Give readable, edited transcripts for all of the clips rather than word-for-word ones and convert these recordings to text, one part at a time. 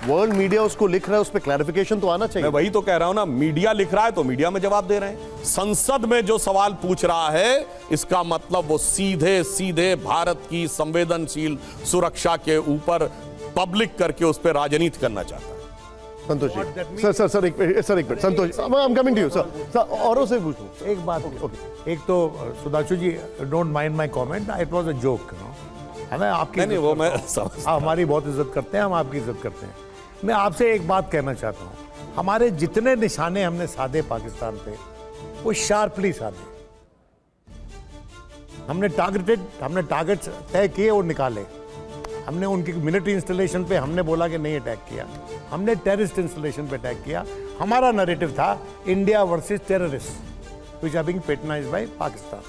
World media उसको लिख रहा है, उस पर क्लैरिफिकेशन तो आना चाहिए। मैं वही तो कह रहा हूं ना, मीडिया लिख रहा है तो मीडिया में जवाब दे रहे हैं। संसद में जो सवाल पूछ रहा है इसका मतलब वो सीधे सीधे भारत की संवेदनशील सुरक्षा के ऊपर पब्लिक करके उस पर राजनीति करना चाहता है। संतोष जी, सर एक minute Santosh, I am coming to you sir. औरों से पूछूं एक बात। एक तो Sudhanshu ji, don't mind my comment, it was a joke. हमें आपकी नहीं वो मैं हमारी बहुत इज्जत करते हैं, हम आपकी इज्जत करते हैं। मैं आपसे एक बात कहना चाहता हूँ, हमारे जितने निशाने हमने साधे पाकिस्तान पे वो शार्पली साधे। हमने टारगेट्स तय किए और निकाले। हमने उनकी मिलिट्री इंस्टॉलेशन पे हमने बोला कि नहीं अटैक किया, हमने टेररिस्ट इंस्टॉलेशन पे अटैक किया। हमारा नैरेटिव था India versus terrorist which are being patronised by Pakistan.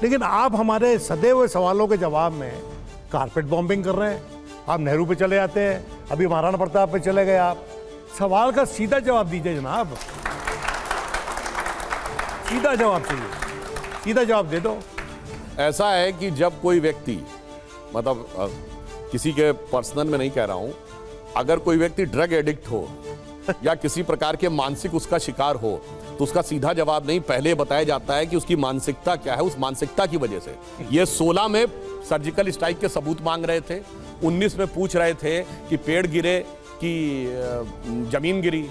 लेकिन आप हमारे सदे हुए सवालों के जवाब में कारपेट बॉम्बिंग कर रहे हैं। आप नेहरू पे चले जाते हैं, अभी महाराणा प्रताप पे चले गए। आप सवाल का सीधा जवाब दीजिए जनाब, सीधा जवाब चाहिए, सीधा जवाब दे दो। ऐसा है कि जब कोई व्यक्ति, मतलब किसी के पर्सनल में नहीं कह रहा हूं, अगर कोई व्यक्ति ड्रग एडिक्ट हो या किसी प्रकार के मानसिक उसका शिकार हो तो उसका सीधा जवाब नहीं, पहले बताया जाता है कि उसकी मानसिकता क्या है। उस मानसिकता की वजह से ये 16 में सर्जिकल स्ट्राइक के सबूत मांग रहे थे, 19 में पूछ रहे थे कि पेड़ गिरे कि जमीन गिरी,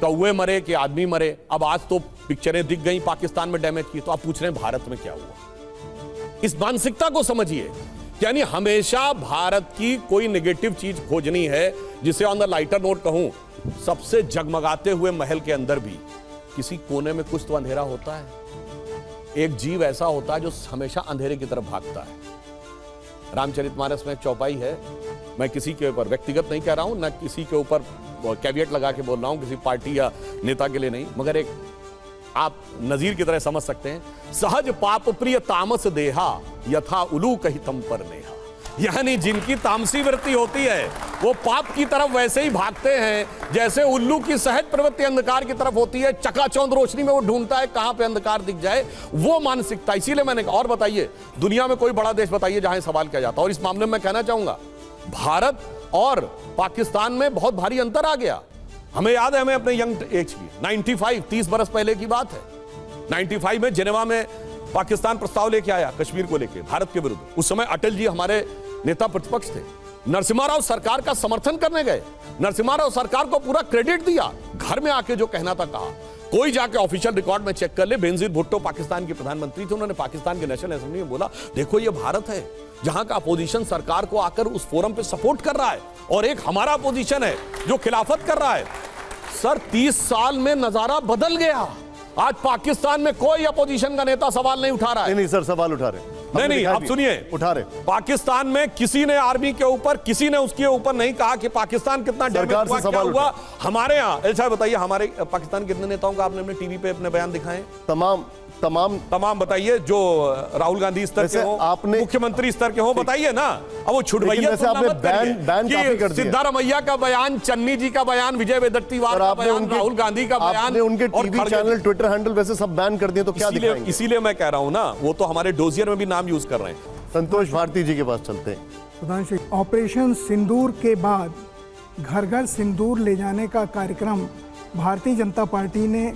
कौवे मरे कि आदमी मरे। अब आज तो पिक्चरें दिख गई पाकिस्तान में डैमेज की, तो आप पूछ रहे हैं भारत में क्या हुआ। इस मानसिकता को समझिए, यानी हमेशा भारत की कोई नेगेटिव चीज खोजनी है, जिसे ऑन द लाइटर नोट कहूं, सबसे जगमगाते हुए महल के अंदर भी किसी कोने में कुछ तो अंधेरा होता है। एक जीव ऐसा होता है जो हमेशा अंधेरे की तरफ भागता है। रामचरितमानस में एक चौपाई है, मैं किसी के ऊपर व्यक्तिगत नहीं कह रहा हूं, ना किसी के ऊपर कैविएट लगा के बोल रहा हूं, किसी पार्टी या नेता के लिए नहीं, मगर एक आप नजीर की तरह समझ सकते हैं। सहज पाप प्रिय तामस देहा यथा उलू कहितम पर नेहा, यानी जिनकी तामसी वृत्ति होती है वो पाप की तरफ वैसे ही भागते हैं जैसे उल्लू की सहज प्रवृत्ति अंधकार की तरफ होती है। चकाचौंध रोशनी में वो ढूंढता है कहां पे अंधकार दिख जाए, वो मानसिकता। इसीलिए मैंने कहा, और बताइए दुनिया में कोई बड़ा देश बताइए जहां सवाल किया जाता है। और इस मामले में मैं कहना चाहूंगा, भारत और पाकिस्तान में बहुत भारी अंतर आ गया। हमें याद है, हमें अपने यंग एज की 95 30 बरस पहले की बात है। 95 में जेनेवा में पाकिस्तान प्रस्ताव लेके आया कश्मीर को लेके भारत के विरुद्ध। उस समय अटल जी हमारे नेता प्रतिपक्ष थे। नरसिम्हा राव सरकार का समर्थन करने गए, नरसिम्हा राव सरकार को पूरा क्रेडिट दिया। घर में आके जो कहना था कहा, कोई जाके ऑफिशियल रिकॉर्ड में चेक कर ले। बेनजीर भुट्टो पाकिस्तान के प्रधानमंत्री थे, उन्होंने पाकिस्तान के नेशनल असेंबली में बोला, देखो ये भारत है जहां का अपोजिशन सरकार को आकर उस फोरम पे सपोर्ट कर रहा है, और एक हमारा अपोजिशन है जो खिलाफत कर रहा है। सर 30 साल में नजारा बदल गया। आज पाकिस्तान में कोई अपोजिशन का नेता सवाल नहीं उठा रहा है। नहीं सर, सवाल उठा रहे, नहीं आप सुनिए, उठा रहे। पाकिस्तान में किसी ने आर्मी के ऊपर, किसी ने उसके ऊपर नहीं कहा कि पाकिस्तान कितना डैमेज हुआ, क्या हुआ। हमारे यहाँ ऐसा बताइए, हमारे पाकिस्तान कितने नेताओं का आपने अपने टीवी पे अपने बयान दिखाए? तमाम बताइए, जो राहुल गांधी स्तर के हो, आपने मुख्यमंत्री स्तर के हो, बताइए ना। अब वो छुड़वैया सिद्धारमैया का बयान, चन्नी जी का बयान, विजय वेदत्तीवार का बयान, राहुल गांधी का बयान, उनके टीवी चैनल, ट्विटर हैंडल वैसे सब बैन कर दिए, तो क्या दिखाएंगे? इसीलिए मैं कह रहा हूं ना, वो तो हमारे डोजियर में भी नाम यूज कर रहे हैं। संतोष भारती जी के पास चलते हैं। सुधांशु, ऑपरेशन सिंदूर के बाद घर घर सिंदूर ले जाने का कार्यक्रम भारतीय जनता पार्टी ने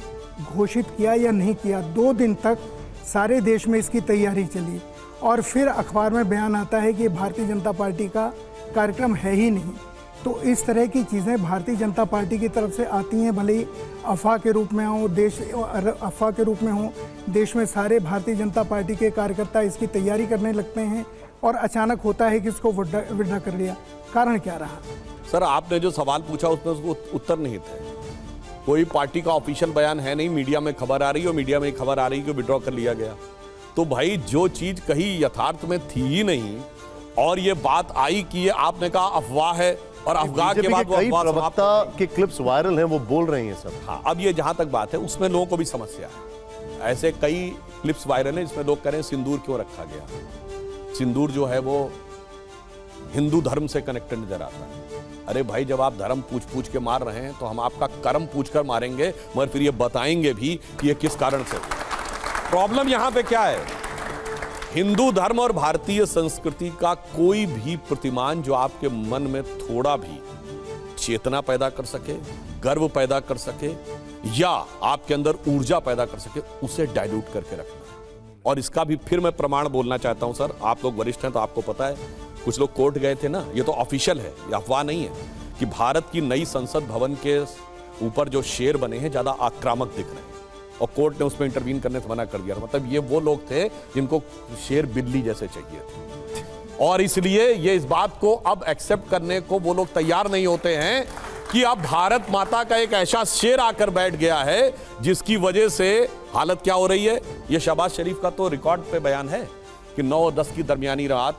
घोषित किया या नहीं किया, 2 दिन तक सारे देश में इसकी तैयारी चली, और फिर अखबार में बयान आता है कि भारतीय जनता पार्टी का कार्यक्रम है ही नहीं। तो इस तरह की चीज़ें भारतीय जनता पार्टी की तरफ से आती हैं, भले ही अफवाह के रूप में हो, अफवाह के रूप में हो, देश में सारे भारतीय जनता पार्टी के कार्यकर्ता इसकी तैयारी करने लगते हैं, और अचानक होता है कि इसको विड्रा कर लिया। कारण क्या रहा? सर आपने जो सवाल पूछा उसमें उसको उत्तर नहीं थे। कोई पार्टी का ऑफिशियल बयान है नहीं, मीडिया में खबर आ रही है, मीडिया में खबर आ रही है कि विड्रॉ कर लिया गया। तो भाई जो चीज कहीं यथार्थ में थी ही नहीं, और ये बात आई कि ये आपने कहा अफवाह है, और अफवाह के बाद कई प्रवक्ता के क्लिप्स वायरल हैं, वो बोल रहे हैं सब। हाँ, अब ये जहां तक बात है उसमें लोगों को भी समस्या है। ऐसे कई क्लिप्स वायरल हैं जिसमें लोग कह रहे हैं सिंदूर क्यों रखा गया। सिंदूर जो है वो हिंदू धर्म से कनेक्टेड नजर आता है। अरे भाई, जब आप धर्म पूछ के मार रहे हैं तो हम आपका कर्म पूछकर मारेंगे, मगर फिर ये बताएंगे भी कि ये किस कारण से। प्रॉब्लम यहां पे क्या है, हिंदू धर्म और भारतीय संस्कृति का कोई भी प्रतिमान जो आपके मन में चेतना पैदा कर सके, गर्व पैदा कर सके, या आपके अंदर ऊर्जा पैदा कर सके, उसे डाइल्यूट करके रखना है। और इसका भी फिर मैं प्रमाण बोलना चाहता हूं सर, आप लोग वरिष्ठ हैं तो आपको पता है, कुछ लोग कोर्ट गए थे ना, ये तो ऑफिशियल है, ये अफवाह नहीं है, कि भारत की नई संसद भवन के ऊपर जो शेर बने हैं ज्यादा आक्रामक दिख रहे हैं, और कोर्ट ने उसमें इंटरवीन करने से मना कर दिया। मतलब ये वो लोग थे जिनको शेर बिल्ली जैसे चाहिए थे, और इसलिए ये इस बात को अब एक्सेप्ट करने को वो लोग तैयार नहीं होते हैं कि अब भारत माता का एक ऐसा शेर आकर बैठ गया है जिसकी वजह से हालत क्या हो रही है। ये शहबाज शरीफ का तो रिकॉर्ड पे बयान है कि 9 और 10 की दरमियानी रात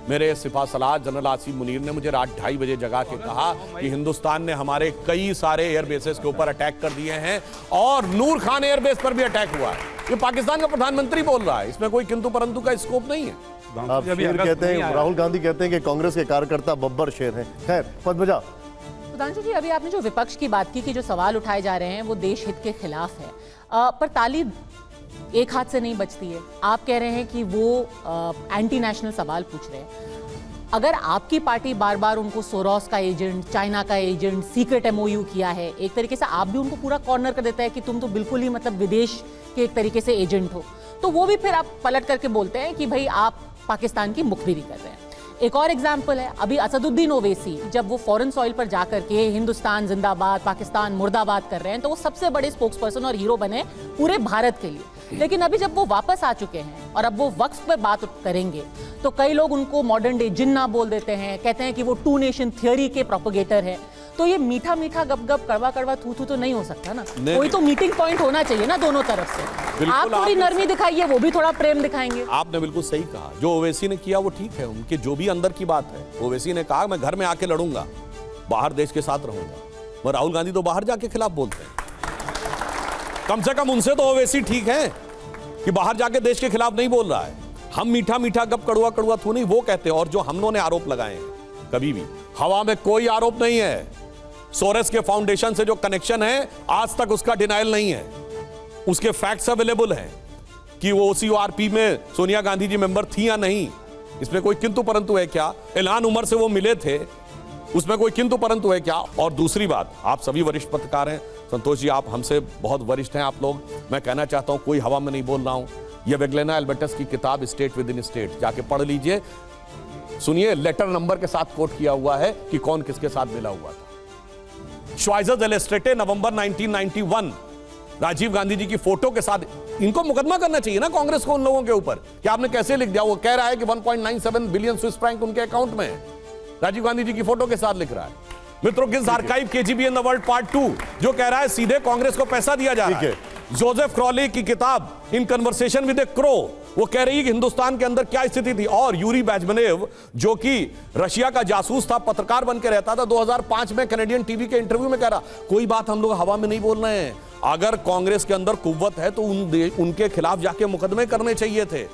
मेरे सिपा सलार जनरल आसिम मुनीर ने मुझे रात 2:30 बजे जगा के कहा कि हिंदुस्तान ने हमारे कई सारे एयरबेसेस के ऊपर अटैक कर दिए हैं, और नूर खान एयरबेस पर भी अटैक हुआ है। ये पाकिस्तान का प्रधानमंत्री बोल रहा है, इसमें कोई किंतु परंतु का स्कोप नहीं है। आप शेर कहते हैं, राहुल गांधी कहते हैं कि कांग्रेस के कार्यकर्ता बब्बर शेर हैं। खैर, पद्मजा, सुधांशु जी, अभी आपने जो विपक्ष की बात की कि जो सवाल उठाए जा रहे हैं वो देश हित के खिलाफ है, पर ताली एक हाथ से नहीं बचती है। आप कह रहे हैं कि वो एंटी नेशनल सवाल पूछ रहे हैं। अगर आपकी पार्टी बार बार उनको सोरोस का एजेंट, चाइना का एजेंट, सीक्रेट एमओयू किया है, एक तरीके से आप भी उनको पूरा कॉर्नर कर देता है कि तुम तो बिल्कुल ही मतलब विदेश के एक तरीके से एजेंट हो, तो वो भी फिर आप पलट करके बोलते हैं कि भाई आप पाकिस्तान की मुखबिरी कर रहे हैं। एक और एग्जाम्पल है, अभी असदुद्दीन ओवैसी जब वो फॉरेन सॉइल पर जाकर के हिंदुस्तान जिंदाबाद, पाकिस्तान मुर्दाबाद कर रहे हैं, तो वो सबसे बड़े स्पोक्स पर्सन और हीरो बने पूरे भारत के लिए। लेकिन अभी जब वो वापस आ चुके हैं और अब वो वक्फ पे बात करेंगे, तो कई लोग उनको मॉडर्न डे जिन्ना बोल देते हैं, कहते हैं कि वो 2 नेशन थियोरी के प्रोपोगेटर है। तो ये मीठा मीठा गप गप, कड़वा कड़वा थू थू तो नहीं हो सकता ना, कोई तो मीटिंग पॉइंट होना चाहिए ना दोनों तरफ से। आप थोड़ी नरमी दिखाइए, वो भी थोड़ा प्रेम दिखाएंगे। आपने बिल्कुल सही कहा, जो ओवैसी ने किया वो ठीक है, उनके जो भी अंदर की बात है। ओवैसी ने कहा मैं घर में आके लड़ूंगा, बाहर देश के साथ रहूंगा, मगर राहुल गांधी तो बाहर जाके खिलाफ बोलते हैं। कम से कम उनसे तो ओवैसी ठीक है कि बाहर जाके देश के खिलाफ नहीं बोल रहा है। हम मीठा मीठा गप कड़वा कड़वा थू नहीं वो कहते हैं। और जो हम लोगों ने आरोप लगाए हैं, कभी भी हवा में कोई आरोप नहीं है। सोरेस के फाउंडेशन से जो कनेक्शन है, आज तक उसका डिनायल नहीं है। उसके फैक्ट्स अवेलेबल हैं कि वो OCORP में सोनिया गांधी जी मेंबर थी या नहीं, इसमें कोई किंतु परंतु है क्या? इल्हान उमर से वो मिले थे, उसमें कोई किंतु परंतु है क्या? और दूसरी बात, आप सभी वरिष्ठ पत्रकार हैं, संतोष जी आप हमसे बहुत वरिष्ठ हैं आप लोग, मैं कहना चाहता हूं कोई हवा में नहीं बोल रहा हूं। ये वेगलेना एल्बर्टस की किताब स्टेट विद इन स्टेट जाके पढ़ लीजिए, सुनिए, लेटर नंबर के साथ कोट किया हुआ है कि कौन किसके साथ मिला हुआ था। श्वाइजर इलस्ट्रेटेड नवंबर 1991, राजीव गांधी जी की फोटो के साथ। इनको मुकदमा करना चाहिए ना कांग्रेस को उन लोगों के ऊपर कि आपने कैसे लिख दिया। वो कह रहा है कि 1.97 बिलियन स्विस फ्रैंक उनके अकाउंट में है, राजीव गांधी जी की फोटो के साथ लिख रहा है। मित्रों, gills archive KGB in the world part 2 जो कह रहा है सीधे कांग्रेस को पैसा दिया जा रहा है। जोसेफ क्रॉली की किताब in conversation with A crow, वो कह रही है कि हिंदुस्तान के अंदर क्या स्थिति थी। और यूरी बैजमनेव जो कि रशिया का जासूस था, पत्रकार बन के रहता था, 2005 में कैनेडियन टीवी के इंटरव्यू में कह रहा कोई बात हम लोग हवा में नहीं बोल रहे हैं। अगर कांग्रेस के अंदर कुव्वत है तो उनके खिलाफ जाके मुकदमे करने चाहिए थे।